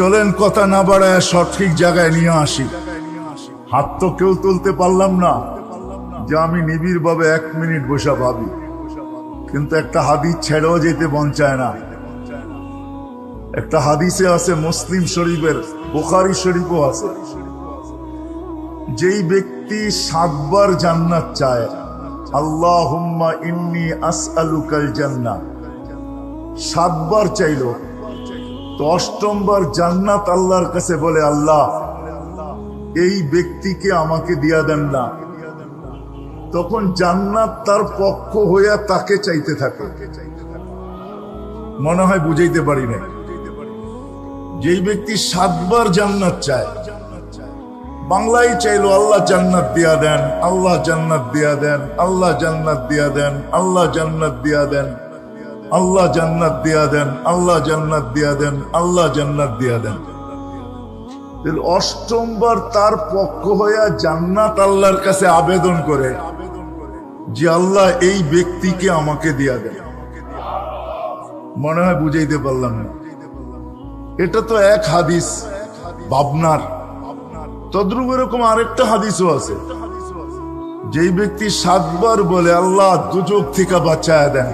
চলেন কথা না বাড়ায় সঠিক জায়গায় নিয়ে আসি। হাত তো কেউ তুলতে পারলাম না যে আমি নিবিড় ভাবে 1 মিনিট বসে ভাবি, কিন্তু একটা হাদিস ছেড়েও যেতে মন চায় না। একটা হাদিসে আছে, মুসলিম শরীফের, বুখারী শরীফও আছে, যেই ব্যক্তি 7 বার জান্নাত চায়, আল্লাহুম্মা ইন্নী আসআলুকাল জান্নাহ, 7 বার চাইলো, তো 8ম বার জান্নাত আল্লাহর কাছে বলে, আল্লাহ এই ব্যক্তিকে আমাকে দিয়া দেন না। তখন জান্নাত তার পক্ষ হইয়া তাকে চাইতে থাকে। মনে হয় বুঝাইতে পারি না। যেই ব্যক্তি 7 বার জান্নাত চায়, বাংলায় চাইলো আল্লাহ জান্নাত দিয়া দেন, আল্লাহ জান্নাত দিয়া দেন, আল্লাহ জান্নাত দিয়া দেন, আল্লাহ জান্নাত দিয়া দেন, আল্লাহ জান্নাত দিয়া দেন, আল্লাহ জান্নাত দিয়া দেন, আল্লাহ জান্নাত দিয়া দেন। 8ম বার তার পক্ষ হইয়া জান্নাত আল্লাহর কাছে আবেদন করে যে আল্লাহ এই ব্যক্তিকে আমাকে দিয়া দেন। মনে হয় বুঝাইতে পারলাম না। এটা তো এক হাদিস ভাবনার। তদ্রুপ এরকম আরেকটা হাদিসও আছে, যেই ব্যক্তি 7 বার বলে আল্লাহ দুজক থেকে বাঁচায় দেন,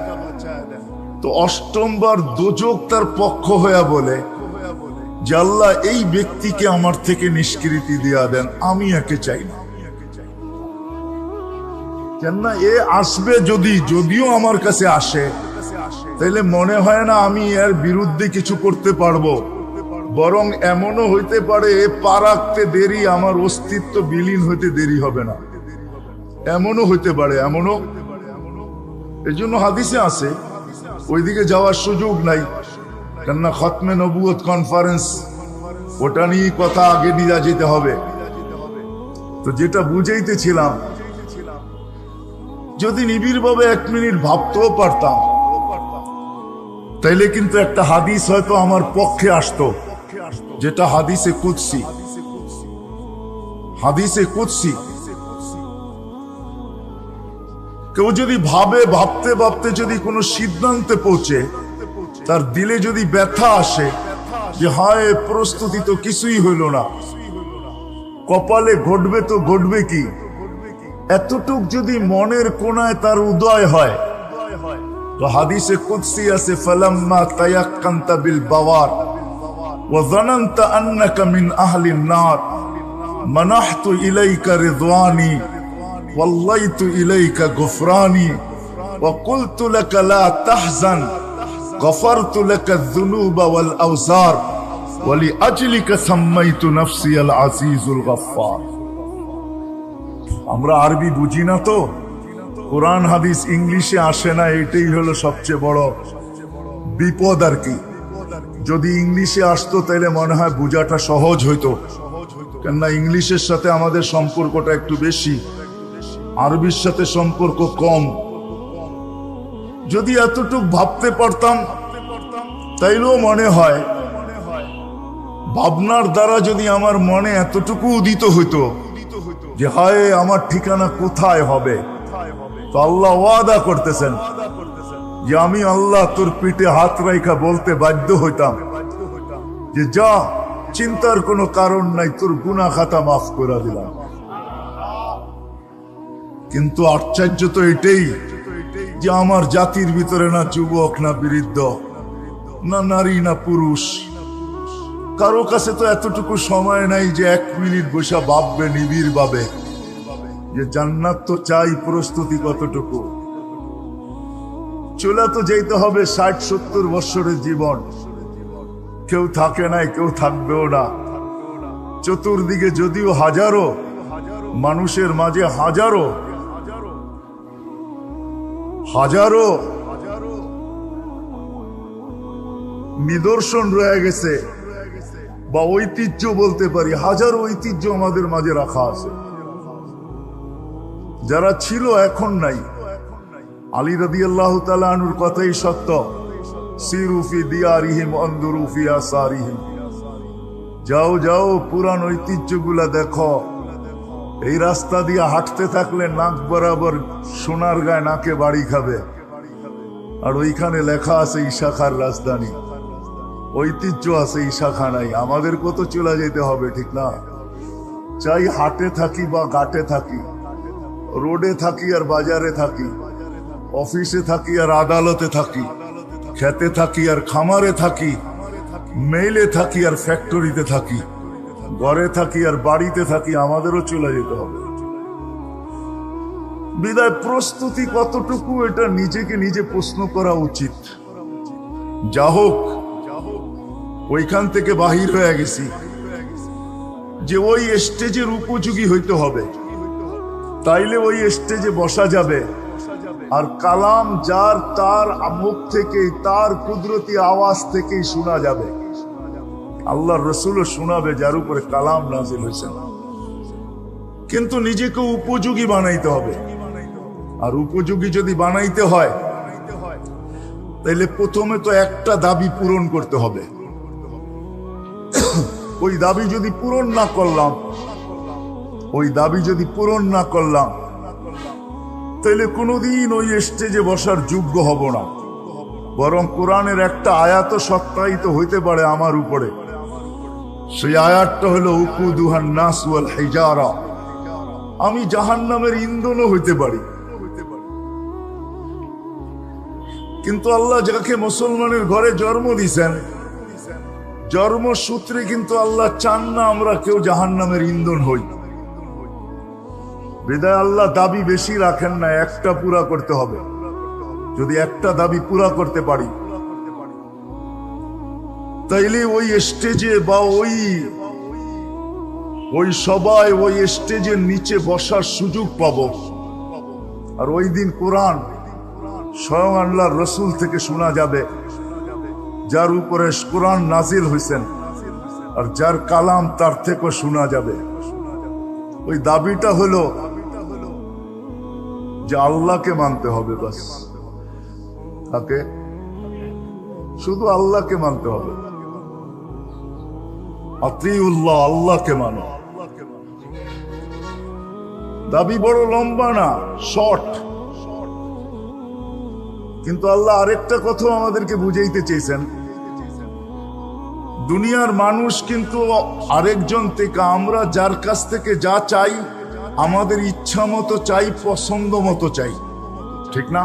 তো 8ম বার দুজক তার পক্ষ হইয়া বলে যে আল্লাহ এই ব্যক্তিকে আমার থেকে নিষ্কৃতি দিয়া দেন, আমি একে চাই না। কেননা এ আসবে যদিও আমার কাছে আসে, তাইলে মনে হয় না আমি এর বিরুদ্ধে কিছু করতে পারবো, বরং এমনও হইতে পারে এ পা রাখতে দেরি, আমার অস্তিত্ব বিলীন হইতে দেরি হবে না, এমনও হইতে পারে। এমনও, এই জন্য হাদিসে আছে ওইদিকে যাওয়ার সুযোগ নাই, কেননা খতমে নবুয়ত কনফারেন্স, ওটা নিয়ে কথা আগে নিয়ে যেতে হবে। তো যেটা বুঝাইতেছিলাম, যদি নিবিড় ভাবে 1 মিনিট ভাবতেও পারতাম, তাইলে কিন্তু একটা হাদিস হয়তো আমার পক্ষে আসতো, যেটা হাদিসে কুদসি। হাদিসে কুদসি কেউ যদি ভাবতে ভাবতে যদি কোনো সিদ্ধান্তে পৌঁছে, তার দিলে যদি ব্যথা আসে যে হায় প্রস্তুতি তো কিছুই হইল না, কপালে ঘটবে তো ঘটবে কি, এতটুক যদি মনের কোনায় তার উদয় হয়, তো হাদিসে কুদসি আছে, ফালাম্মা তায়াক্কানতা বিল বাওয়ার ওয়া যানানতা আন্নাকা মিন আহলিন নার মানাহতু ইলাইকা রিদওয়ানি ওয়াল্লাইতু ইলাইকা গুফরানি ওয়া কুলতু লাকা লা তাহজান গফারতু লাকা যুনুবা ওয়াল আওজার ওয়া লিআজলিকা সাম্মাইতু নাফসি আল আজিজুল গফফার। আমরা আরবি বুঝি না, তো কোরআন হাদিস ইংলিশে আসে না, এটাই হলো সবচেয়ে বড় বিপদ আর কি। যদি ইংলিশে আসতো তাহলে মনে হয় বোঝাটা সহজ হইতো, কেননা ইংলিশের সাথে আমাদের সম্পর্কটা একটু বেশি, আরবির সাথে সম্পর্ক কম। যদি এতটুক ভাবতে পারতাম, তাইলেও মনে হয় ভাবনার দ্বারা যদি আমার মনে এতটুকু উদিত হইতো যে হায় আমার ঠিকানা কোথায় হবে, তো আল্লাহ ওয়াদা করতেছেন যে আমি আল্লাহ তোর পিঠে হাত রাইখা বলতে বাধ্য হইতাম যে যা, চিন্তার কোনো কারণ নাই, তোর গুনাহ খাতা মাফ করে দিলাম। কিন্তু আশ্চর্য তো এটাই যে আমার জাতির ভিতরে না যুবক, না বৃদ্ধ, না নারী, না পুরুষ, কারো কাছে তো এতটুকু সময় নাই যে 1 মিনিট বসে ভাববে নিবিড় ভাবে যে জান্নাত তো চাই, প্রস্তুতি কতটুকু। চলে তো যেতে হবে 60-70 বছরের জীবন, কেউ থাকে নাই, কেউ থাকবেও না। চতুর্দিকে যদিও হাজারো মানুষের মাঝে হাজারো নিদর্শন রয়ে গেছে, বা ঐতিহ্য বলতে পারি, হাজারো ঐতিহ্য আমাদের মাঝে রাখা আছে, যারা ছিল এখন নাই। আলী রাদিয়াল্লাহু তাআলা আনহুর কথাই সত্য, সিরু ফি দিয়ারিহিম আনদুরু ফি আসারিহিম, যাও যাও পুরান ঐতিহ্যগুলা দেখো। এই রাস্তা দিয়ে হাঁটতে থাকলে নাক বরাবর সোনার গায়ে নাকে বাড়ি খাবে, আর ওইখানে লেখা আছে ঈশা খার রাজধানী। ঐতিহ্য আছে ঈশাখানায়, আমাদেরকেও তো চলে যেতে হবে, ঠিক না? চাই হাটে থাকি বা ঘাটে থাকি, রোডে থাকি আর বাজারে থাকি, অফিসে থাকি আর আদালতে থাকি, খেতে থাকি আর খামারে থাকি, মেইলে থাকি আর ফ্যাক্টরিতে থাকি, ঘরে থাকি আর বাড়িতে থাকি, আমাদেরও চলে যেতে হবে। বিদায় প্রস্তুতি কতটুকু, এটা নিজেকে নিজে প্রশ্ন করা উচিত। যা হোক, ওইখান থেকে বাহির হয়ে গেছি যে ওই স্টেজের উপযোগী হইতে হবে, তাইলে ওই স্টেজে বসা যাবে। আর কালাম যার তার মুখ থেকেই, তার কুদরতি আওয়াজ থেকেই শোনা যাবে। আল্লাহর রসুলও শোনাবে যার উপরে কালাম নাজিল হয়েছে। কিন্তু নিজেকে উপযোগী বানাইতে হবে। আর উপযোগী যদি বানাইতে হয়, তাইলে প্রথমে তো একটা দাবি পূরণ করতে হবে। ওই দাবি যদি পূরণ না করলাম, তাইলে কোনোদিন ওই স্টেজে বসার যোগ্য হব না। বরং কোরআনের একটা আয়াত সত্যায়িত হইতে পারে আমার উপরে। সেই আয়াতটা হলো উকুদুহান নাস ওয়াল হিজারা, আমি জাহান্নামের ইন্ধনও হইতে পারি। কিন্তু আল্লাহ যাকে মুসলমানের ঘরে জন্ম দিয়েছেন, জন্মসূত্রে কিন্তু আল্লাহ চান না আমরা কেউ জাহান্নামের ইন্ধন হই। বিদায় আল্লাহ দাবি বেশি রাখেন না, একটা পুরা করতে হবে। যদি একটা দাবি পুরা করতে পারি, তাইলে ওই স্টেজে বা ওই সবাই ওই স্টেজের নিচে বসার সুযোগ পাব। আর ওই দিন কোরআন স্বয়ং আল্লাহর রসুল থেকে শোনা যাবে, যার উপরে কোরআন নাজিল হয়েছেন, আর যার কালাম তার থেকে শোনা যাবে। ওই দাবিটা হলো যে আল্লাহকে মানতে হবে, বাস। তাকে শুধু আল্লাহকে মানতে হবে। আতিউল্লাহ, আল্লাহকে মানো। দাবি বড় লম্বা না, শর্ট। কিন্তু আল্লাহ আরেকটা কথা আমাদেরকে বুঝাইতে চেয়েছেন, দুনিয়ার মানুষ কিন্তু আরেকজন থেকে, আমরা যার কাছ থেকে যা চাই আমাদের ইচ্ছা মতো চাই, পছন্দ মতো চাই, ঠিক না?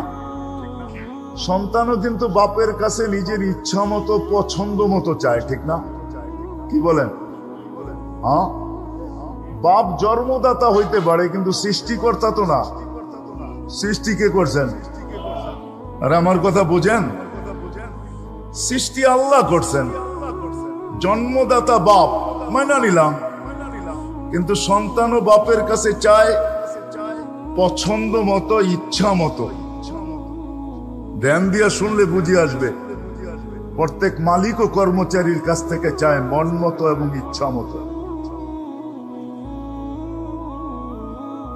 সন্তানও কিন্তু বাপের কাছে নিজের ইচ্ছা মতো পছন্দ মতো চায়, ঠিক না? কি বলেন? হ্যাঁ, বাপ জন্মদাতা হইতে পারে কিন্তু সৃষ্টিকর্তা তো না। সৃষ্টি কে করছেন? আর আমার কথা বুঝেন, সৃষ্টি আল্লাহ করছেন। জন্মদাতা বাপ মানা নিলাম, কিন্তু সন্তানও বাপের কাছে চায় পছন্দ মতো, ইচ্ছা মতো। ধ্যান দিয়া শুনলে বুঝে আসবে, প্রত্যেক মালিক ও কর্মচারীর কাছ থেকে চায় মন মতো এবং ইচ্ছা মতো।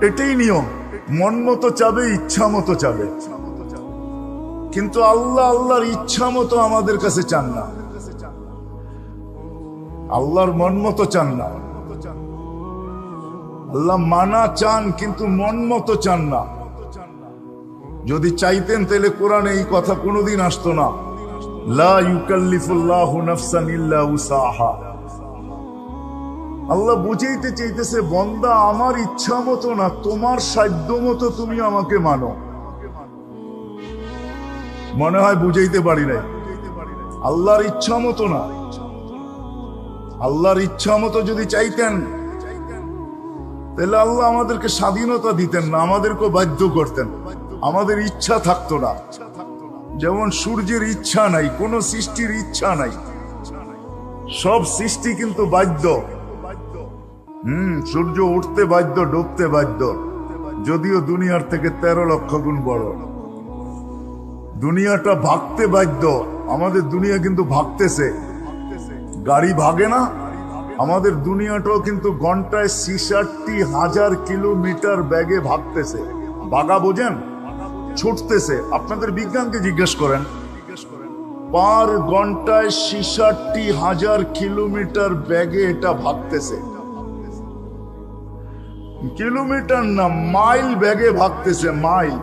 এটাই নিয়ম, মন মতো চাবে, ইচ্ছা মতো চাবে। কিন্তু আল্লাহ আল্লাহর ইচ্ছা মতো আমাদের কাছে চান না, আল্লাহর মন মতো চান না। আল্লাহ মানা চান কিন্তু মন মতো চান না। যদি চাইতেন তাহলে কোরআনে এই কথা কোনোদিন আসতো না, লা ইউকাল্লিফুল্লাহু নাফসান ইল্লা উসাহা। আল্লাহ বুঝাইতে চাইতেছে, বন্দা আমার ইচ্ছা মতো না, তোমার সাধ্য মতো তুমি আমাকে মানো। মনে হয় বুঝাইতে পারি নাই। আল্লাহর ইচ্ছা মতো না, আল্লাহর ইচ্ছা মতো যদি চাইতেন তাহলে আল্লাহ আমাদেরকে স্বাধীনতা দিতেন না, আমাদেরকে বাধ্য করতেন। আমাদের ইচ্ছা থাকতো না। যেমন সূর্যের ইচ্ছা নাই, কোন সৃষ্টির ইচ্ছা নাই, সব সৃষ্টি কিন্তু বাধ্য। সূর্য উঠতে বাধ্য, ডুবতে বাধ্য, যদিও দুনিয়ার থেকে 13 লক্ষ গুণ বড়। দুনিয়াটা ভাগতে বাধ্য, আমাদের দুনিয়া কিন্তু ভাগতেছে। গাড়ি ভাগে না, আমাদের দুনিয়াটাও কিন্তু ঘন্টায় 66,000 কিলোমিটার বেগে ভাগতেছে। ভাগা বোঝেন? ছুটতেছে। আপনাদের বিজ্ঞানকে জিজ্ঞেস করেন, পার ঘন্টায় 66,000 কিলোমিটার বেগে এটা ভাগতেছে। কিলোমিটার না, মাইল বেগে ভাগতেছে, মাইল।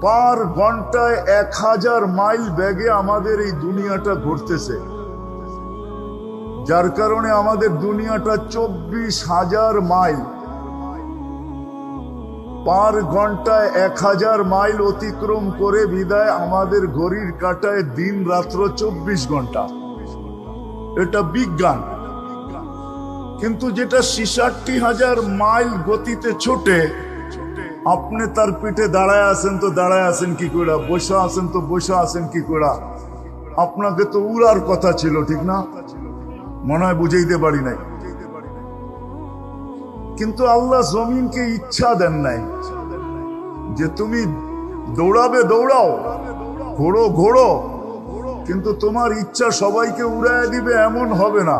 পার ঘন্টায় 1000 মাইল বেগে আমাদের এই দুনিয়াটা ঘুরতেছে, যার কারণে আমাদের দুনিয়াটা 24,000 মাইল, পার ঘন্টায় 1000 মাইল অতিক্রম করে বিদায় আমাদের ঘড়ির কাঁটায় দিন রাত্র 24 ঘন্টা। এটা বিজ্ঞান। কিন্তু যেটা 66,000 মাইল গতিতে ছোটে, আপনি তার পিঠে দাঁড়ায় আছেন তো দাঁড়ায় আছেন কি করে, বসে আছেন তো বসে আছেন কি করে? আপনাকে তো উড়ার কথা ছিল, ঠিক না? মনে হয় বুঝাইতে পারি নাই। কিন্তু আল্লাহ জমিনকে ইচ্ছা দেন নাই যে তুমি দৌড়াবে দৌড়াও, ঘোড়ো ঘোড়ো, কিন্তু তোমার ইচ্ছা সবাইকে উড়ায় দিবে এমন হবে না।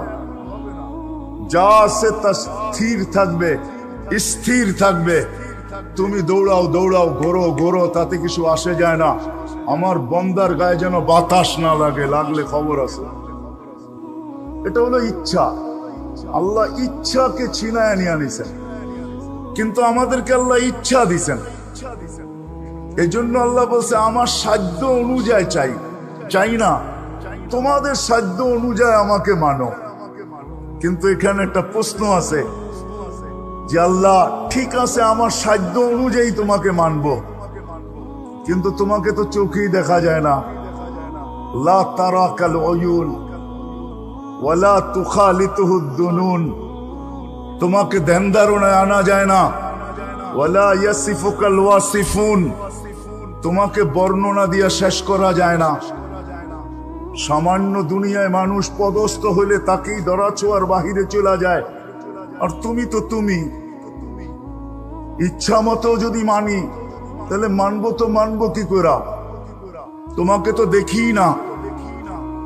যা আছে তা স্থির থাকবে, স্থির থাকবে। তুমি দৌড়াও দৌড়াও, ঘোরো ঘোরো, তাতে কিছু আসে যায় না। আমার বন্দার গায়ে যেন বাতাস না লাগে, লাগলে খবর আছে। এটা হলো ইচ্ছা। আল্লাহ ইচ্ছাকে ছিনায় নিয়ে আনিছেন, কিন্তু আমাদেরকে আল্লাহ ইচ্ছা দিছেন। এই জন্য আল্লাহ বলছে আমার সাধ্য অনুযায়ী চাই, চাই না তোমাদের সাধ্য অনুযায়ী আমাকে মানো। কিন্তু এখানে একটা প্রশ্ন আছে যে আল্লাহ ঠিক আছে আমার সাধ্য অনুযায়ী তোমাকে মানব, কিন্তু তোমাকে তো চোখেই দেখা যায় না। লা তারাকাল উয়ুন ওয়ালা তুখালিতুহুদ দুনুন, তোমাকে ধ্যান ধারণায় আনা যায় না। ওয়ালা ইয়াসিফুকাল ওয়াসিফুন, তোমাকে বর্ণনা দিয়ে শেষ করা যায় না। সামান্য দুনিয়ায় মানুষ পদস্থ হইলে তাকেই ধরাছোঁয়ার বাহিরে চলে যায়, আর তুমি তো তুমি। ইচ্ছা মতো যদি মানি তাহলে মানবো তো মানবো কি করে? তোমাকে তো দেখি না,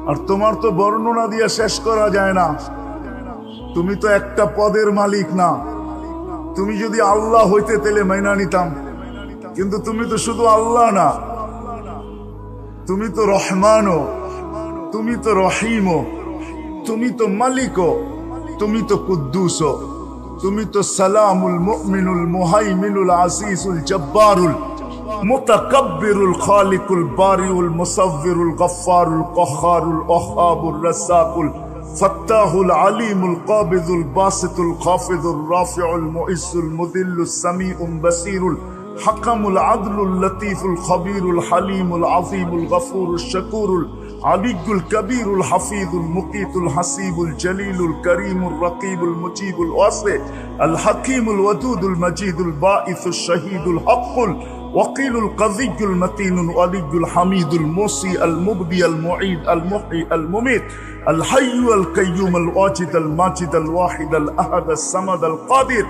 আর তোমার তো বর্ণনা দিয়ে শেষ করা যায় না। তুমি তো একটা পদের মালিক না। তুমি যদি আল্লাহ হইতে তাহলে মাইনা নিতাম, কিন্তু তুমি তো শুধু আল্লাহ না, তুমি তো রহমানও, তুমি তো রহিমও, তুমি তো মালিকও, তুমি তো কুদ্দুসও, তুমি তো সালামুল মুমিনুল মুহাইমিনুল আসিসুল জব্বারুল মুতাকাব্বিরুল খালিকুল বারিউল মুসাవ్বিরুল গফফারুল কহ্হারুল ওয়াহ্হাবুর রাজ্জাকুল ফাত্তাহুল আলিমুল কাবিদুল বাসিতুল খাফিদুর রাফিউল মুইজ্জুল মুদিল্লুস সামিউল বাসিরুল হাকামুল আদলুল লতীফুল খবীরুল হালিমুল আযীমুল গফুরুশ শাকুরুল আলিয়ুল কবীরুল হাফিজুল মুকীতুল হাসিবুল জলিলুল করিমুর রকিবুল মুজিবুল ওয়াসি আল হাকিমুল ওয়াদুদুল মজিদুল বাঈসুশ শহীদুল হকুল ওয়াকিলুল কাযিয়ুল মতিনুল ওয়ালিয়ুল হামিদুল মুসি আল মুবদি আল মুঈদ আল মুহয়ি আল মুমীত আল হাইয়্যু আল কাইয়্যুম আল ওয়াজিদ আল মাজিদ আল ওয়াহিদ আল আহাদ আস সামাদ আল কাদির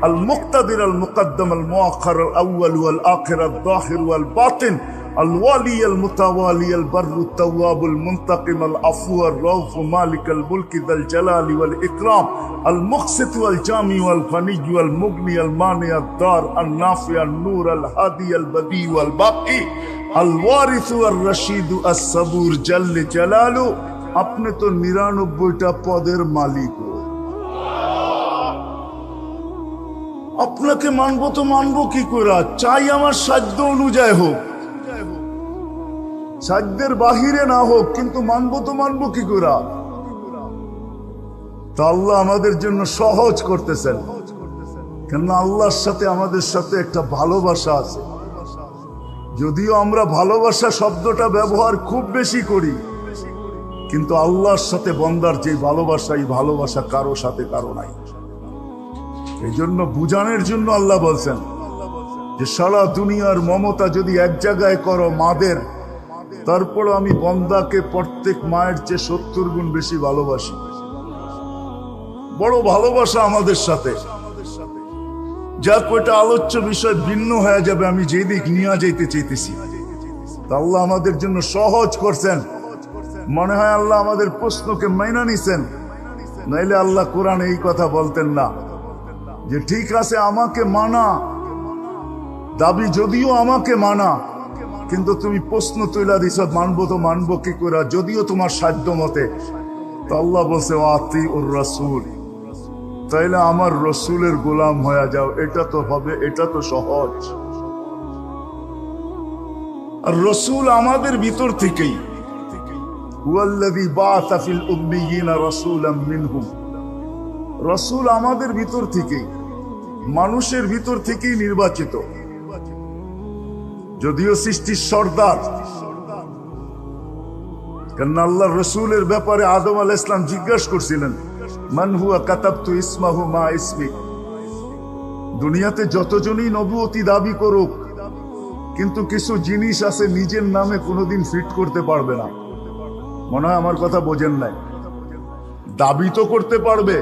আল মুকতাদির আল মুকদ্দম আল মুআখ্খার আল আউয়াল ওয়াল আখির আল যাহির ওয়াল বাতিন الوالي المتوالي البر التواب المنتقم العفو الرؤوف مالك الملك ذا الجلال والإكرام المقسط والجامع والغني والمغني المانع الدار النافع النور الهادي البديع والباقي الوارث والرشيد الصبور جل جلاله अपने तो 99টা পদের মালিক। আপনাকে মানবো তো মানবো কি করে? চাই আমার সাধ্য অনুযায়ী হোক, সাধ্যের বাহিরে না হোক, কিন্তু মানবো তো মানবো কি করে? তো আল্লাহ আমাদের জন্য সহজ করতেছেন, কেননা আল্লাহর সাথে আমাদের সাথে একটা ভালোবাসা আছে। যদিও আমরা ভালোবাসা শব্দটা ব্যবহার খুব বেশি করি, কিন্তু আল্লাহর সাথে বন্দার যে ভালোবাসা, এই ভালোবাসা কারো সাথে কারো নাই। এই জন্য বুঝানোর জন্য আল্লাহ বলছেন যে সারা দুনিয়ার মমতা যদি এক জায়গায় করো মাদের, তারপর আমি বন্দাকে প্রত্যেক মায়ের চেয়ে 70 গুণ বেশি ভালোবাসি। বড় ভালোবাসা আমাদের সাথে। যা কয়টা আলোচ্য বিষয় ভিন্ন হয়ে যাবে, আমি যেদিক নিয়ে যাইতে চাইতেছি, আল্লাহ আমাদের জন্য সহজ করছেন। মনে হয় আল্লাহ আমাদের প্রশ্নকে মাইনা নিছেন, নাইলে আল্লাহ কোরআনে এই কথা বলতেন না যে ঠিক আছে আমাকে মানা, দাবি যদিও আমাকে মানা, কিন্তু তুমি প্রশ্ন তুইলা দিছ মানবো তো মানবো কি করে, যদিও তোমার সাধ্য মতে। তো আল্লাহ বলছে আতিউর রাসূল, তাইলে আমার রসুলের গোলাম হয়ে যাও। এটা তো হবে, এটা তো সহজ। আর রসুল আমাদের ভিতর থেকেই। হুয়াল্লাযী বাআসা ফিল উম্মিয়িনা রাসূলাম মিনহুম, রসুল আমাদের ভিতর থেকেই, মানুষের ভিতর থেকেই নির্বাচিত। যদিও সৃষ্টির সর্দার, কারণ আল্লাহর রসুলের ব্যাপারে আদম আলাইহিস সালাম জিজ্ঞাসা করছিলেন, মান হুয়া কাতাবতু ইসমাহু মা ইসমিক। দুনিয়াতে যতজনই নবুয়তি দাবি করুক, কিন্তু কিছু জিনিস আছে নিজের নামে কোনোদিন ফিট করতে পারবে না। মনে হয় আমার কথা বোঝেন নাই। দাবি তো করতে পারবে,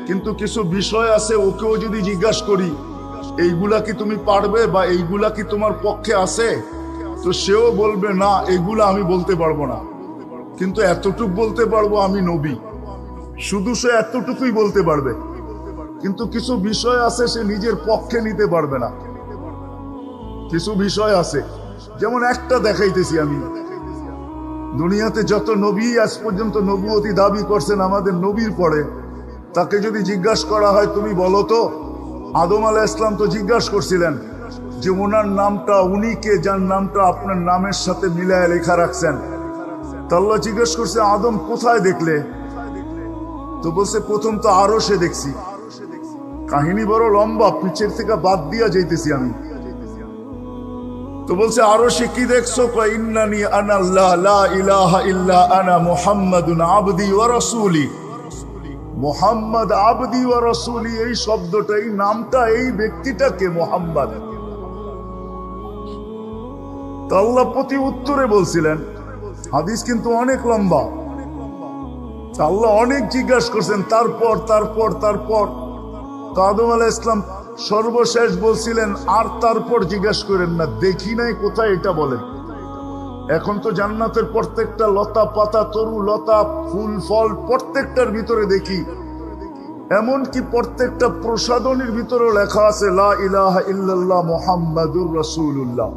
কিন্তু কিছু বিষয় আছে, ওকেও যদি জিজ্ঞাসা করি এইগুলা কি তুমি পারবে বা এইগুলা কি তোমার পক্ষে আছে, তো সেও বলবে না, এগুলা আমি বলতে পারবো না, কিন্তু এতটুকু বলতে পারবো আমি নবী। শুধু সে এতটুকুই বলতে পারবে, কিন্তু কিছু বিষয় আছে সে নিজের পক্ষে নিতে পারবে না। কিছু বিষয় আছে, যেমন একটা দেখাইতেছি আমি। দুনিয়াতে যত নবী আজ পর্যন্ত নবুয়তি দাবি করছেন আমাদের নবীর পরে, তাকে যদি জিজ্ঞাসা করা হয় তুমি বলো তো, আদম আলাইহিস সালাম তো জিজ্ঞাসা করছিলেন যে ওনার নামটা, উনি কে যার নামটা আপনার নামের সাথে মিলায় লেখা রাখছেন। তা আল্লাহ জিজ্ঞাসা করছে আদম কোথায় দেখলে? তো বলছে প্রথম তো আরশে দেখছি। কাহিনী বড় লম্বা, পিছের থেকে বাদ দিয়া যাইতেছি আমি। তো বলছে আরশে কি দেখছো? কয় ইন্নানি আনাল্লাহ লা ইলাহা ইল্লা আনা মুহাম্মাদুন আবদি ওয়া রাসূলি। মুহাম্মদ আবদি ওয়া রাসূলি, এই শব্দটা, এই নামটা, এই ব্যক্তিটাকে মুহাম্মদ। তো আল্লাহ প্রতি উত্তরে বলছিলেন, হাদিস কিন্তু অনেক লম্বা, আল্লাহ অনেক জিজ্ঞাসা করছেন, তারপর তারপর তারপর তো আদম আলাইহিস সালাম সর্বশেষ বলছিলেন আর তারপর জিজ্ঞাসা করেন না, দেখি নাই কোথায় এটা বলেন। এখন তো জান্নাতের প্রত্যেকটা লতা পাতা, তরু লতা, ফুল ফল, প্রত্যেকটার ভিতরে দেখি, এমনকি প্রত্যেকটা প্রসাদনীর ভিতরেও লেখা আছে লা ইলাহা ইল্লাল্লাহ মুহাম্মাদুর রাসূলুল্লাহ।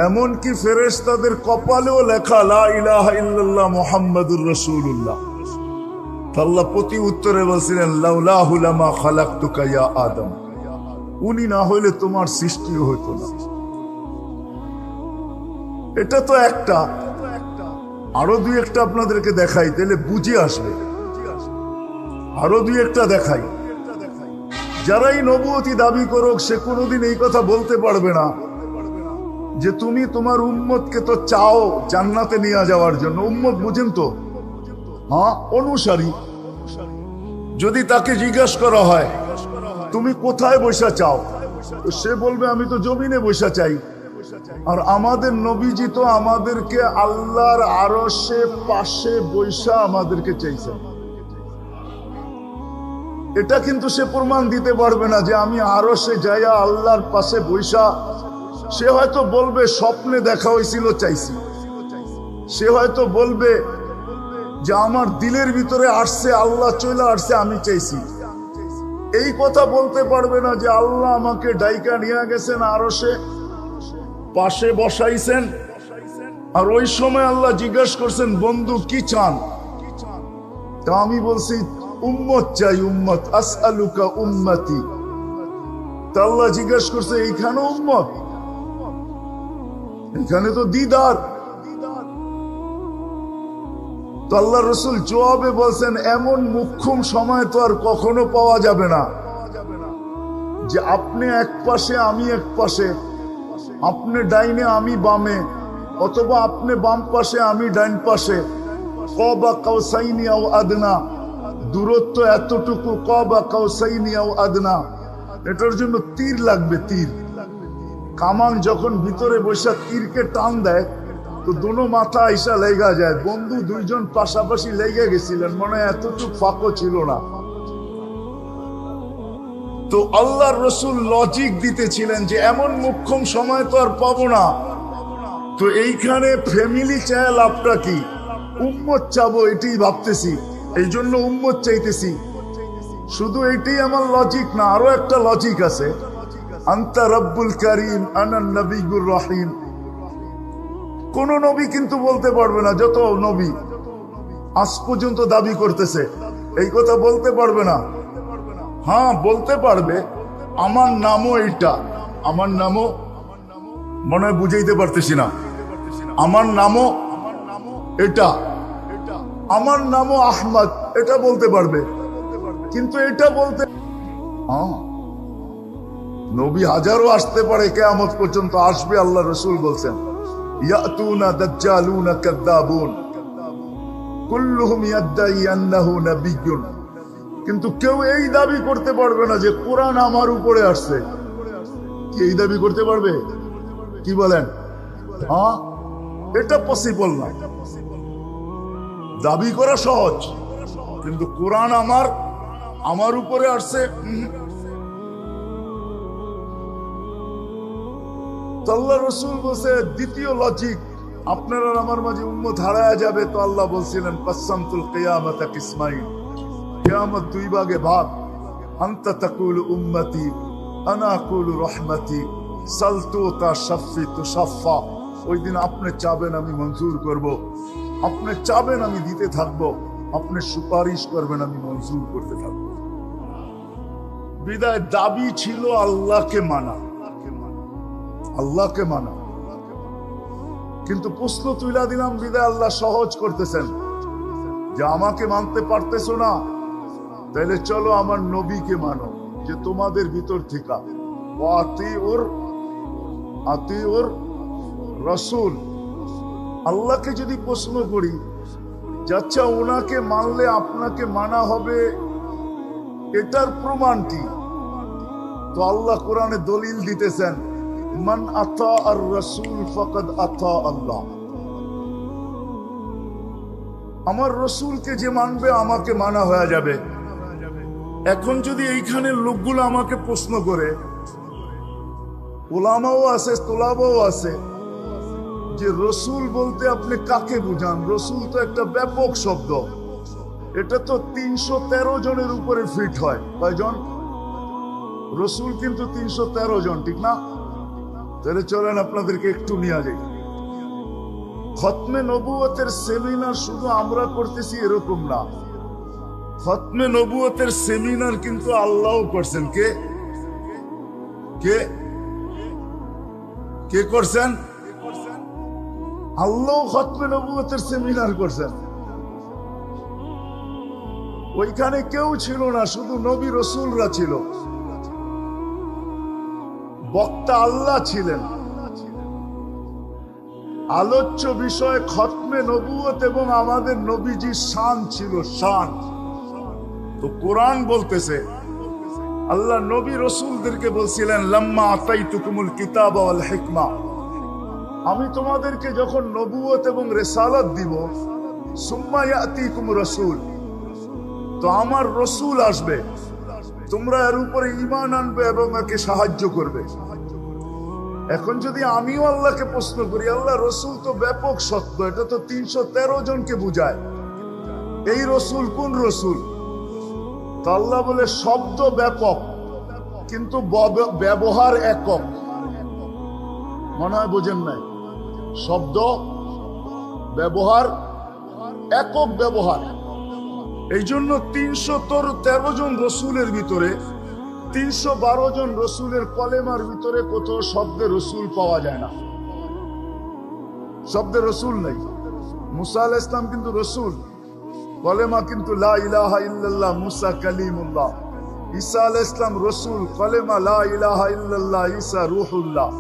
এমনকি ফেরেশতাদের কপালেও লেখা লা ইলাহা ইল্লাল্লাহ মুহাম্মাদুর রাসূলুল্লাহ। আল্লাহ প্রতি উত্তরে বলছিলেন লাউলাহু লামা খালাকতুকা ইয়া আদম, উনি না হইলে তোমার সৃষ্টি হইতো না। এটা তো একটা, আরো দুই একটা আপনাদেরকে দেখাই, তাহলে বুঝে আসবে। আরো দুই একটা দেখাই। যারাই নবুয়তি দাবি করুক, সে কোনোদিন এই কথা বলতে পারবে না যে তুমি তোমার উম্মতকে তো চাও জান্নাতে নিয়ে যাওয়ার জন্য। উম্মত বুঝেন তো? হ্যাঁ, অনুসারী। যদি তাকে জিজ্ঞাসা করা হয় তুমি কোথায় বসা চাও, তো সে বলবে আমি তো জমিনে বসা চাই। আর আমাদের নবীজি তো আমাদেরকে আল্লাহর আরশে পাশে বৈশা আমাদেরকে চাইছেন। এটা কিন্তু সে প্রমাণ দিতে পারবে না যে আমি আরশে যাইয়া আল্লাহর পাশে বৈশা। সে হয়তো বলবে স্বপ্নে দেখা হয়েছিল চাইছি, সে হয়তো বলবে যে আমার দিলের ভিতরে আসছে, আল্লাহ চলে আসছে, আমি চাইছি। এই কথা বলতে পারবে না যে আল্লাহ আমাকে ডাইকা নিয়ে গেছেন আরশে পাশে বসাইছেন, আর ওই সময় আল্লাহ জিজ্ঞাসা করছেন বন্ধু কি চান? তা আমি বলছি উম্মত চাই, উম্মত, আসআলুকা উম্মতি। তা আল্লাহ জিজ্ঞাসা করছে এইখানে উম্মত? এখানে তো দিদার। তো আল্লাহ রসুল জবাবে বলছেন এমন মুখ্যম সময় তো আর কখনো পাওয়া যাবে না যে আপনি এক পাশে আমি এক পাশে, আপনি ডাইনে আমি বামে, অথবা আপনি বাম পাশে আমি ডাইন পাশে। কবা কাউসাইনি আও আদনা, দূরত্ব এতটুকু, কবা কাউসাইনি আও আদনা। এটার জন্য তীর লাগবে, তীর। কামান যখন ভিতরে বসে তীরকে টান দেয় তো দুনো মাথা আইসা লেগা যায়। বন্ধু দুইজন পাশাপাশি লেগে গেছিলেন, মনে হয় এতটুকু ফাঁকও ছিল না। তো আল্লাহর রসুল লজিক দিতেছিলেন যে এমন মুখ্যম সময় তো আর পাবো না, তো এইখানে ফ্যামিলি চায় লাভটা কি? উম্মত চাবো, এটাই ভাবতেছি, এই জন্য উম্মত চাইতেছি। শুধু এটাই আমার লজিক না, আরো একটা লজিক আছে। আনতা রব্বুল করিম আনা নবিয়ুর রহিম। কোন নবী কিন্তু বলতে পারবে না, যত নবী আজ পর্যন্ত দাবি করতেছে এই কথা বলতে পারবে না। হ্যাঁ বলতে পারবে আমার নামও এইটা, আমার নামও মনে হয় বুঝাইতে পারতেছি না। আমার নামও এটা, আমার নামও আহমদ, এটা বলতে পারবে, কিন্তু এটা বলতে নবী হাজারও আসতে পারে, কিয়ামত পর্যন্ত আসবে। আল্লাহ রাসূল বলছেন ইয়াতুনা দাজ্জালুনা কাযাবুন কুল্লুহুম ইয়াদঈ আন্নাহু নাবিয়্যুন, কিন্তু কেউ এই দাবি করতে পারবে না যে কোরআন আমার উপরে আসছে। কি এই দাবি করতে পারবে? কি বলেন? এটা পসিবল না। দাবি করা সহজ, কিন্তু কোরআন আমার উপরে আসছে, আল্লাহ রাসূল বলছে। দ্বিতীয় লজিক, আপনার আর আমার মাঝে উম্মত হারায়া যাবে, তো আল্লাহ বলছিলেন কাসসামতুল কিয়ামাতা কিসমাইন, কিয়ামত দুই ভাগে ভাগ। আনতা তাকুলু উম্মতি আনা আকুলু রহমতি সালতু তাশফি তুশফা। ওই দিন আপনি চাবেন আমি মঞ্জুর করব, আপনি চাবেন আমি দিতে থাকবো, আপনি সুপারিশ করবেন আমি মঞ্জুর করতে থাকবো। বিদায় দাবি ছিল আল্লাহকে মানা, আল্লাহকে মানা, কিন্তু প্রশ্ন তুইলা দিলাম বিদায় আল্লাহ সহজ করতেছেন যে আমাকে মানতে পারতেছো না, তাহলে চলো আমার নবীকে মানো, যে তোমাদের ভিতর থেকে আতিউর রাসূল। আল্লাহকে যদি প্রশ্ন করি আচ্ছা ওনাকে মানলে আপনাকে মানা হবে, এটার প্রমাণ কি? তো আল্লাহ কোরআনে দলিল দিতেছেন মান আতা আর রাসূল ফাকাদ আতা আল্লাহ। আমার রসুলকে যে মানবে আমাকে মানা হয়ে যাবে। এখন যদি এইখানে লোকগুলো আমাকে প্রশ্ন করে, ওলামাও আছে তোলাবাও আছে, যে রসুল বলতে আপনি কাকে বুঝান? রসুল তো একটা ব্যাপক শব্দ, এটা তো 313 জনের উপরে ফিট হয়। কয়জন? রসুল কিন্তু 313 জন, ঠিক না? তাহলে চলেন আপনাদেরকে একটু নিয়ে যাই। খতমে নবুয়তের সেমিনার শুধু আমরা করতেছি এরকম না, খতমে নবুয়তের সেমিনার কিন্তু আল্লাহও করছেন। কে কে কে করছেন? আল্লাহ খতমে নবুয়তের সেমিনার করছেন। ওইখানে কেউ ছিল না, শুধু নবী রসুলরা ছিল, বক্তা আল্লাহ ছিলেন। আলোচ্য বিষয় খতমে নবুয়ত এবং আমাদের নবীজির শান ছিল, শান। তো কোরআন বলতেছে, আল্লাহ নবী রসুলদেরকে বলছিলেন লাম্মা আতাইতুকুমুল কিতাব ওয়াল হিকমা, আমি তোমাদেরকে যখন নবুয়ত এবং রিসালাত দিব, সুম্মা ইয়াতিকুম রাসূল, তো আমার রসুল আসবে, তোমরা এর উপরে ঈমান আনবে এবং একে সাহায্য করবে। এখন যদি আমিও আল্লাহকে প্রশ্ন করি, আল্লাহ রসুল তো ব্যাপক সত্য, এটা তো 313 জনকে বুঝায়, এই রসুল কোন রসুল? তো আল্লাহ বলে শব্দ ব্যাপক কিন্তু ব্যবহার একক। মনে হয় বোঝেন নাই? শব্দ ব্যবহার একক ব্যবহার। এই জন্য 313 জন রসুলের ভিতরে 312 জন রসুলের কলেমার ভিতরে কোথাও শব্দে রসুল পাওয়া যায় না, শব্দে রসুল নেই। মুসা আলাইহিস সালাম কিন্তু রসুল, কলেমা কিন্তু লা ইলাহা ইল্লাল্লাহ মুসা কালিমুল্লাহ। ঈসা আলাইহিস সালাম রসুল, কলেমা লা ইলাহা ইল্লাল্লাহ ঈসা রূহুল্লাহ।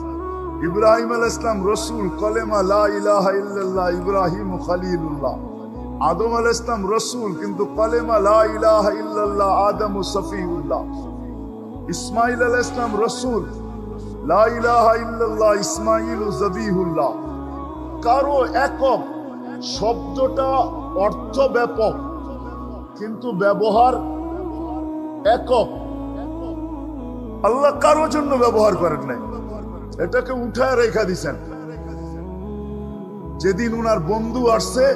ইব্রাহিম আলাইহিস সালাম রসুল, কলেমা লা ইলাহা ইল্লাল্লাহ ইব্রাহিম খলিলুল্লাহ। আদম আলাইহিস সালাম রসুল, কিন্তু কলেমা লা ইলাহা ইল্লাল্লাহ আদম সফিউল্লাহ। ইসমাইল আলাইহিস সালাম রসুল, লা ইলাহা ইল্লাল্লাহ ইসমাইল জবিহুল্লাহ। কারো একক, শব্দটা অর্থ ব্যাপক কিন্তু ব্যবহার একক। আল্লাহ কারোর জন্য ব্যবহার করেন নাই, এটাকে উঠায় রেখা দিছেন। যেদিন উনার বন্ধু আসছে,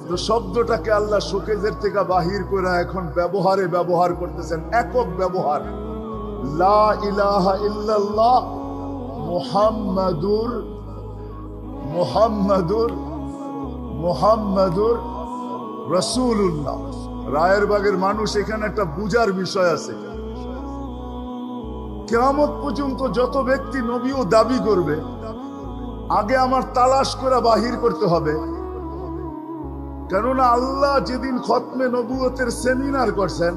তো শব্দটাকে আল্লাহ শোকেজের থেকে বাহির করে এখন ব্যবহারে ব্যবহার করতেছেন, একক ব্যবহার। লা ইলাহা ইল্লাল্লাহ মুহাম্মাদুর মুহাম্মাদুর মুহাম্মাদুর রাসূলুল্লাহ। রায়েরবাগের মানুষ, এখানে একটা বুঝার বিষয় আছে। কিয়ামত পর্যন্ত যত ব্যক্তি নবী ও দাবি করবে, আগে আমার তালাশ করে বাহির করতে হবে। কেননা আল্লাহ যেদিন খতমে নবুয়তের সেমিনার করছেন,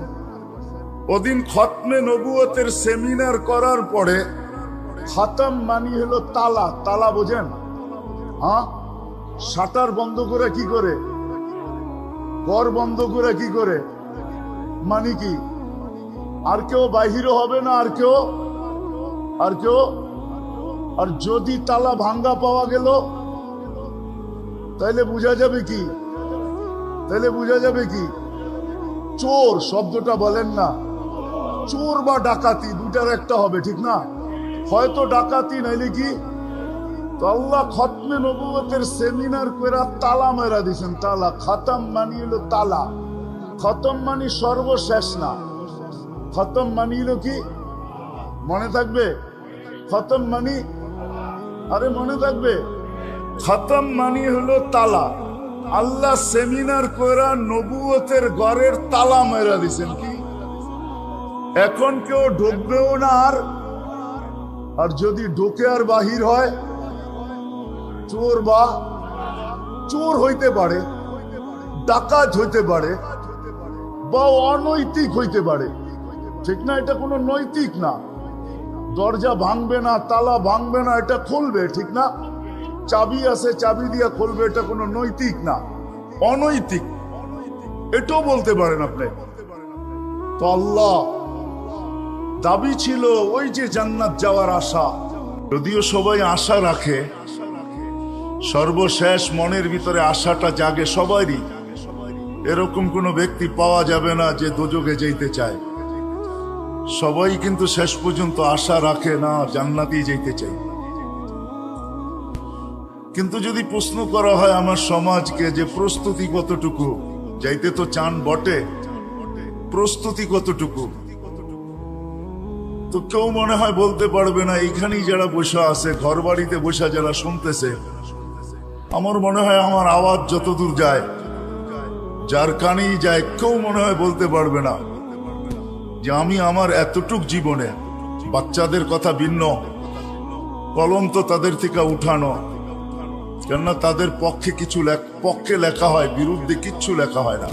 ওদিন খতমে নবুয়তের সেমিনার করার পরে খাতাম মানি হলো তালা। তালা বোঝেন? হ্যাঁ, শাটার বন্ধ করে কি করে, ঘর বন্ধ করে কি করে, মানে কি আর কেউ বাহিরও হবে না, আর কেউ আর যদি তালা ভাঙ্গা পাওয়া গেল তাহলে বোঝা যাবে কি, চোর শব্দটা বলেন না, চোর বা ডাকাতি দুটার একটা হবে, ঠিক না? হয়তো ডাকাতি নাইলে কি। তো আল্লাহ খতমে নবুয়তের সেমিনার করে তালা মেরা দিছেন। তালা, খতম মানি হলো তালা। খতম মানি সর্বশেষ না, খতম মানি হলো কি, মনে থাকবে? খতম মানি, আরে মনে থাকবে, খতম মানি হলো তালা। আল্লাহ সেমিনার কইরা নবুয়তের ঘরের তালা মেরা দিছেন। কি এখন কেউ ঢুকবেও না, আর যদি ঢুকে আর বাহির হয়, চোর হইতে পারে, ডাকাত হইতে পারে, বা অনৈতিক হইতে পারে, ঠিক না? এটা কোনো নৈতিক না। দরজা ভাঙবে না, তালা ভাঙবে না, এটা খুলবে, ঠিক না? চাবি আছে, চাবি দিয়া খুলবে, এটা কোনো নৈতিক না, অনৈতিক, এটাও বলতে পারেন আপনি। তো আল্লাহ দাবি ছিল ওই যে জান্নাত যাওয়ার আশা। যদিও সবাই আশা রাখে, সর্বশেষ মনের ভিতরে আশাটা জাগে সবারই। এরকম কোনো ব্যক্তি পাওয়া যাবে না যে দোজখে যেতে চায়। সবাই কিন্তু শেষ পর্যন্ত আশা রাখে না জান্নাতেই যেতে চাই। কিন্তু যদি প্রশ্ন করা হয় আমার সমাজকে যে প্রস্তুতি কতটুকু, যাইতে তো চান বটে, প্রস্তুতি কতটুকু, তো কেউ মনে হয় বলতে পারবে না। এইখানেই যারা বসে আছে, ঘর বাড়িতে বসে যারা শুনতেছে, আমার মনে হয় আমার আওয়াজ যতদূর যায়, যার কানেই যায়, কেউ মনে হয় বলতে পারবে না যে আমি আমার এতটুক জীবনে, বাচ্চাদের কথা ভিন্ন, কলম তো তাদের থেকে উঠানো, কেননা তাদের পক্ষে কিছু পক্ষে লেখা হয়, বিরুদ্ধে কিচ্ছু লেখা হয় না।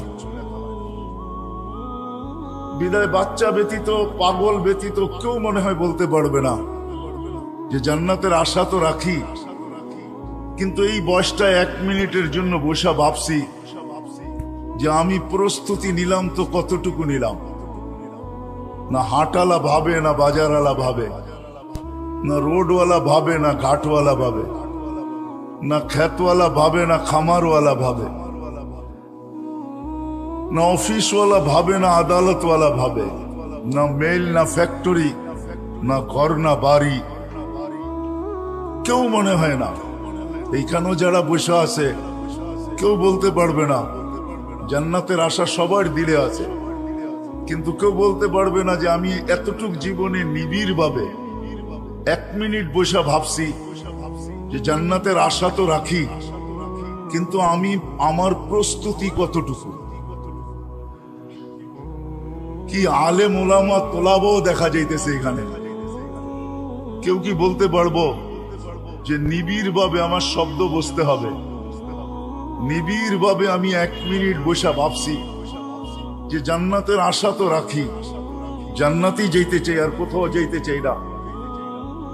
বিদায় বাচ্চা ব্যতীত, পাগল ব্যতীত কেউ মনে হয় বলতে পারবে না যে জান্নাতের আশা তো রাখি, কিন্তু এই বয়সটা 1 মিনিটের জন্য বসা ভাবছি যে আমি প্রস্তুতি নিলাম তো কতটুকু নিলাম। না হাটওয়ালা ভাবে, না বাজারওয়ালা ভাবে, না রোডওয়ালা ভাবে, না ঘাটওয়ালা ভাবে, না খেতওয়ালা ভাবে, না খামারওয়ালা ভাবে, না অফিসওয়ালা ভাবে, না আদালতওয়ালা ভাবে, না মেল, না ফ্যাক্টরি, না ঘর, না বাড়ি, কেউ মনে হয় না। এইখানেও যারা বসে আছে কেউ বলতে পারবে না জান্নাতের আশা সবার দিলে আছে, কিন্তু কেউ বলতে পারবে না যে আমি এতটুক জীবনে নিবিড় ভাবে 1 মিনিট বসে ভাবছি যে জান্নাতের আশা তো রাখি, কিন্তু আমি আমার প্রস্তুতি কতটুকু। কি আলেম ওলামা তোলাবও দেখা যাইতেছে এখানে। কেউ কি বলতে পারবো যে নিবিড় ভাবে আমার শব্দ বসতে হবে, নিবিড় ভাবে আমি 1 মিনিট বসে ভাবছি যে জান্নাতের আশা তো রাখি, জান্নাতেই যেতে চাই, আর কোথাও যেতে চাই না,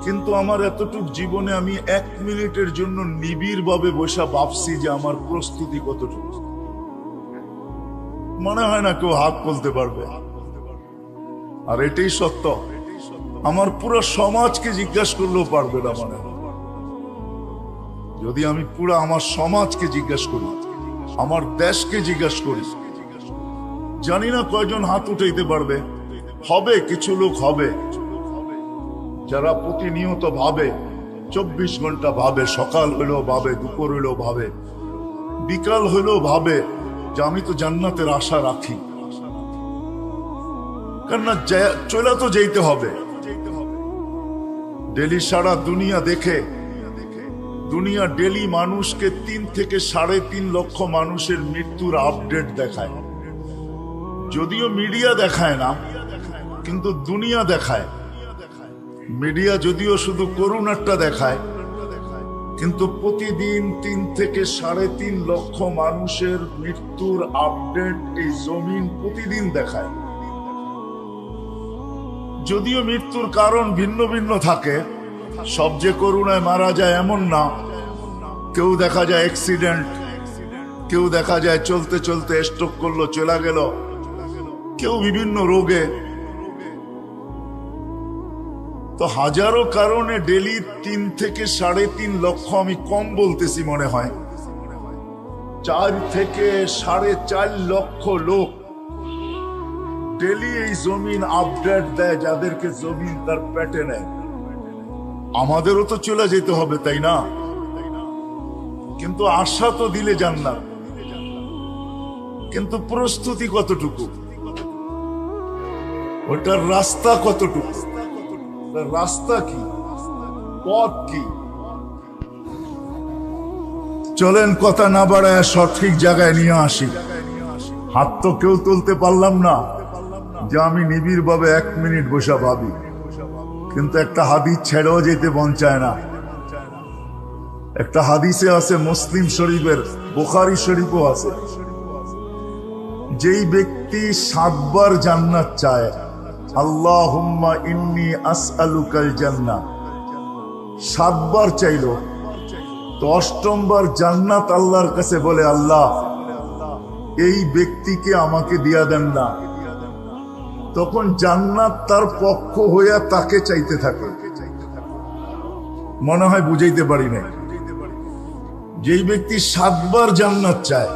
কিন্তু আমার এতটুক জীবনে আমি 1 মিনিটের জন্য নিবিড় ভাবে বসে ভাবছি যে আমার প্রস্তুতি কতটুকু। মনে হয় না কেউ হাত তুলতে পারবে। আর এটাই সত্য, আমার পুরো সমাজকে জিজ্ঞাসা করলেও পারবে না। মানে যদি আমি পুরো আমার সমাজকে জিজ্ঞাসা করি, আমার দেশকে জিজ্ঞাসা করি, জানি না কয়জন হাত উঠাইতে পারবে। হবে কিছু লোক হবে যারা প্রতিনিয়ত ভাবে, 24 ঘন্টা ভাবে, সকাল হইলেও ভাবে, দুপুর হইলেও ভাবে, বিকাল হইলেও ভাবে যে আমি তো জান্নাতের আশা রাখি। কেননা চলে তো যেতে হবে। ডেলি সারা দুনিয়া দেখে, দুনিয়া ডেলি মানুষকে 3 থেকে 3.5 লক্ষ মানুষের মৃত্যুর আপডেট দেখায়। যদিও মিডিয়া দেখায় না, কিন্তু দুনিয়া দেখায়। মিডিয়া যদিও শুধু করুণারটা দেখায়, কিন্তু প্রতিদিন 3 থেকে 3.5 লক্ষ মানুষের মৃত্যুর আপডেট এই জমিন প্রতিদিন দেখায়। যদিও মৃত্যুর কারণ ভিন্ন ভিন্ন থাকে, সব যে করুণায় মারা যায় এমন না। কেউ দেখা যায় অ্যাক্সিডেন্ট, কেউ দেখা যায় চলতে চলতে স্ট্রোক করলো চলে গেল, কেউ বিভিন্ন রোগে। তো হাজারো কারণে ডেলি 3 থেকে 3.5 লক্ষ, আমি কম বলতেছি মনে হয়, 4 থেকে 4.5 লক্ষ লোক ডেলি এই জমিন আপডেট দেয়, যাদেরকে জমিন তার পেটে নেয়। আমাদেরও তো চলে যেতে হবে, তাই না? কিন্তু আশা তো দিলে জান্নাত, কিন্তু প্রস্তুতি কতটুকু, ওটার রাস্তা কতটুকু, রাস্তা কি, পথ কি? চলেন কথা না বাড়ায় সঠিক জায়গায় নিয়ে আসি। হাত তো কেউ তুলতে পারলাম না যে আমি নিবিড় ভাবে 1 মিনিট বসা ভাবি, কিন্তু একটা হাদিস ছেড়েও যেতে মন চায় না। একটা হাদিসে আছে, মুসলিম শরীফের, বুখারী শরীফও আছে, যেই ব্যক্তি 7 বার জান্নাত চায়, আল্লাহুম্মা ইন্নী আসআলুকাল জান্নাহ, 7 বার চাইলো, তো 8ম বার জান্নাত আল্লাহর কাছে বলে, আল্লাহ এই ব্যক্তিকে আমাকে দিয়া দেন না। তখন জান্নাত তার পক্ষ হইয়া তাকে চাইতে থাকে। মনে হয় বুঝাইতে পারি নাই। যেই ব্যক্তি 7 বার জান্নাত চায়,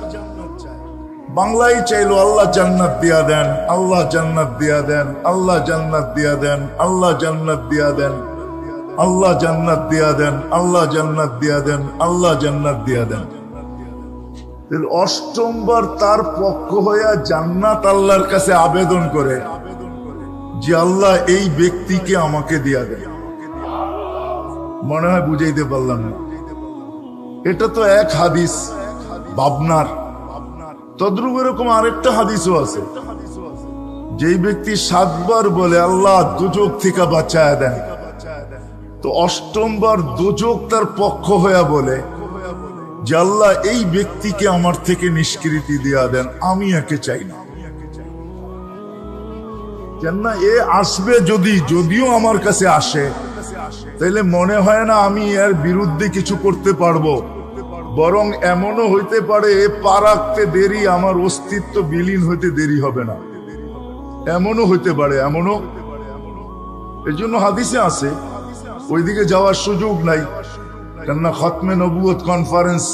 বাংলায় চাইলো আল্লাহ জান্নাত দিয়া দেন, আল্লাহ জান্নাত দিয়া দেন, আল্লাহ জান্নাত দিয়া দেন, আল্লাহ জান্নাত দিয়া দেন, আল্লাহ জান্নাত দিয়া দেন, আল্লাহ জান্নাত দিয়া দেন, আল্লাহ জান্নাত দিয়া দেন। 8ম বার তার পক্ষ হইয়া জান্নাত আল্লাহর কাছে আবেদন করে যে আল্লাহ এই ব্যক্তিকে আমাকে দিয়া দেন। মনে হয় বুঝাইতে পারলাম না। এটা তো এক হাদিস ভাবনার। তদ্রুপ এরকম আরেকটা হাদিসও আছে, যেই ব্যক্তি 7 বার বলে আল্লাহ দুজক থেকে বাঁচায় দেন, তো 8ম বার দুজক তার পক্ষ হইয়া বলে যে আল্লাহ এই ব্যক্তিকে আমার থেকে নিষ্কৃতি দিয়া দেন, আমি একে চাই না। কেননা এ আসবে যদিও আমার কাছে আসে, তাইলে মনে হয় না আমি এর বিরুদ্ধে কিছু করতে পারবো। বরং এমনও হইতে পারে এ পা রাখতে দেরি, আমার অস্তিত্ব বিলীন হইতে দেরি হবে না, এমনও হইতে পারে। এমনও, এই জন্য হাদিসে আছে ওইদিকে যাওয়ার সুযোগ নাই, কেননা খতমে নবুয়ত কনফারেন্স,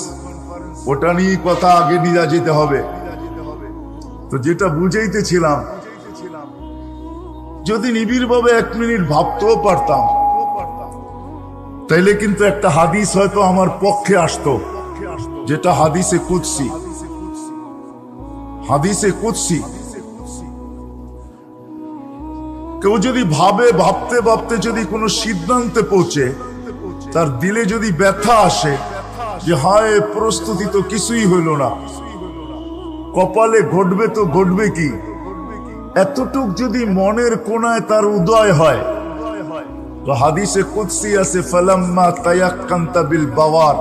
ওটা নিয়ে কথা আগে নিয়ে যেতে হবে। তো যেটা বুঝাইতেছিলাম, যদি নিবিড় ভাবে 1 মিনিট ভাবতেও পারতাম, তাইলে কিন্তু একটা হাদিস হয়তো আমার পক্ষে আসতো, যেটা হাদিসে কুদসি। হাদিসে কুদসি কেউ যদি ভাবতে ভাবতে যদি কোনো সিদ্ধান্তে পৌঁছে, তার দিলে যদি ব্যথা আসে যে হায় প্রস্তুতি তো কিছুই হইল না, কপালে ঘটবে তো ঘটবে কি, এতটুক যদি মনের কোনায় তার উদয় হয়, তো হাদিসে কুদসি আছে, ফালাম্মা তায়াক্কানতা বিল বাওয়ার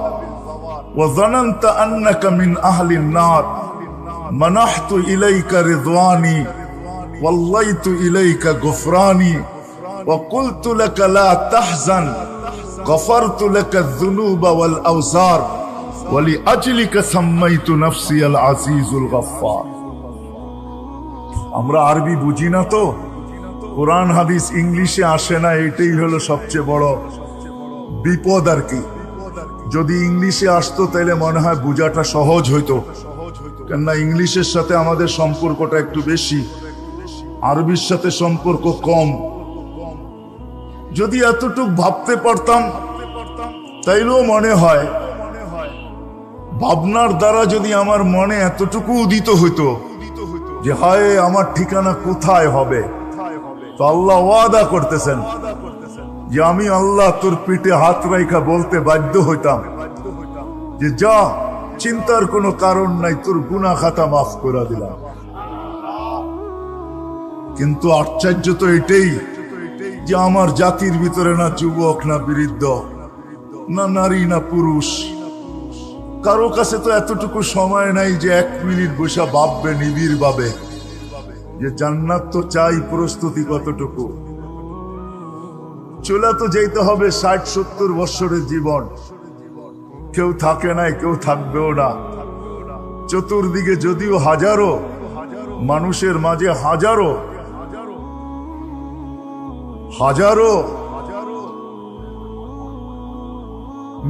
ওয়া যানানতা আন্নাকা মিন আহলিন নার মানাহতু ইলাইকা রিদওয়ানি ওয়াল্লাইতু ইলাইকা গুফরানি ওয়া কুলতু লাকা লা তাহজান গফারতু লাকা যুনুবা ওয়াল আওসার ওয়া লিআজলিকা সাম্মাইতু নাফসি আল আজিজুল গফফার। আমরা আরবি বুঝি না, তো কোরআন হাদিস ইংলিশে আসে না, এটাই হলো সবচেয়ে বড় বিপদ আর কি। যদি ইংলিশে আসতো তাহলে মনে হয় বোঝাটা সহজ হইতো, কেননা ইংলিশের সাথে আমাদের সম্পর্কটা একটু বেশি, আরবির সাথে সম্পর্ক কম। যদি এতটুক ভাবতে পারতাম, তাইলেও মনে হয় ভাবনার দ্বারা যদি আমার মনে এতটুকু উদিত হইতো যে হায় আমার ঠিকানা কোথায় হবে, তো আল্লাহ ওয়াদা করতেছেন যে আমি আল্লাহ তোর পিঠে হাত রাইখা বলতে বাধ্য হইতাম যে যা, চিন্তার কোনো কারণ নাই, তোর গুনাহ খাতা মাফ করে দিলাম। কিন্তু আশ্চর্য তো এটাই যে আমার জাতির ভিতরে না যুবক না বৃদ্ধ, না নারী না পুরুষ, কারো কাছে তো এতটুকু সময় নাই যে 1 মিনিট বসে ভাববে নিবিড় ভাবে যে জান্নাত তো চাই, প্রস্তুতি কতটুকু। চলে তো যেতে হবে 60-70 বছরের জীবন, কেউ থাকে নাই, কেউ থাকবেও না। চতুর্দিকে যদিও হাজারো মানুষের মাঝে হাজারো হাজারো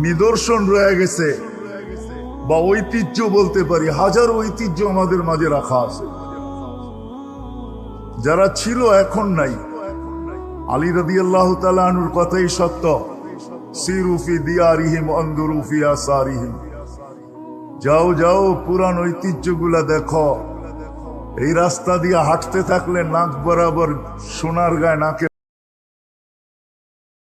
নিদর্শন রয়ে গেছে, বা ঐতিহ্য বলতে পারি, হাজারো ঐতিহ্য আমাদের মাঝে রাখা আছে, যারা ছিল এখন নাই। আলী রাদিয়াল্লাহু তাআলা আনহুর কথাই সত্য, সিরু ফি দিয়ারিহিম আনদুরু ফি আসারিহিম। যাও যাও পুরান ঐতিহ্যগুলা দেখো। এই রাস্তা দিয়ে হাঁটতে থাকলে নাক বরাবর সোনার গায়ে নাকে